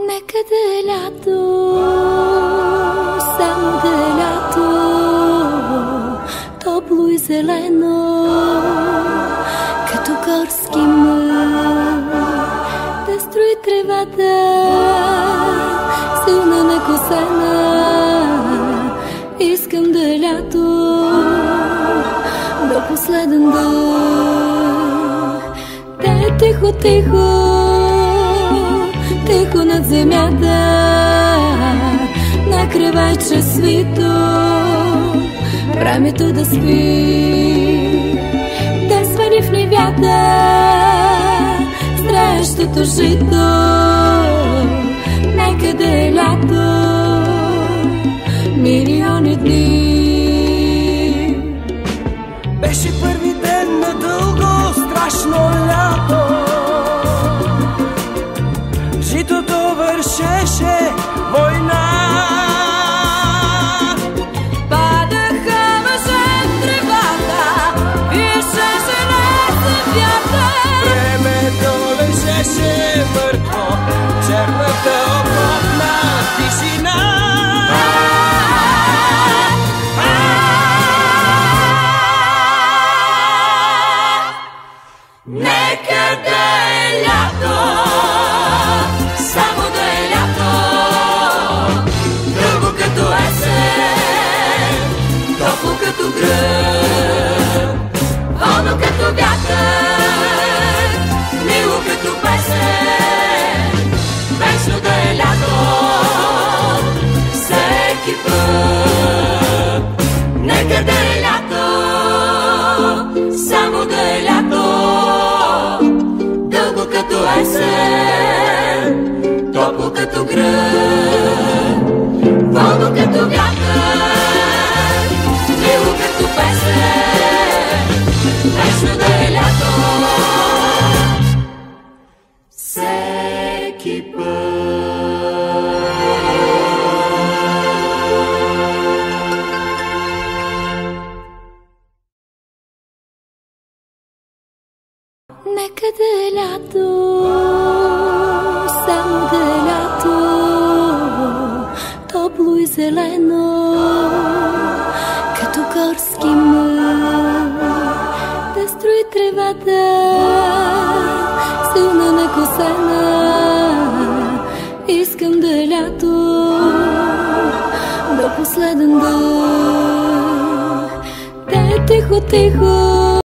Нека да е лято, само да е лято, топло и зелено, като горски мък, да строи тревата, силна некосена. Искам да е лято, до последен дъх, да е тихо, тихо, тихо над земята, накривай чрез свито, времето да спи, да свали в невята стреещото жито. Нека да е лято, милиони дни. Беше първи ден на дълго, страшно лято. Житото вършеше война. Падаха мъже в тревата, виеше жена земята. Времето лежеше мъртво, черната окопна тишина. Нека да е лято, само да е лято, дълго като есен, топло като гръм, волно като вятър, мило като песен, вечно да е лято, всеки път. Нека да е лято, само да е лято, дълго като есен, топло като гръм, волно като вятър, мило като песен, вечно да е лято, всеки път. Нека да е лято, само да е лято, топло и зелено, като горски мък, да строи тревата, силна некосена. Искам да е лято, до последен дъх, да е тихо, тихо,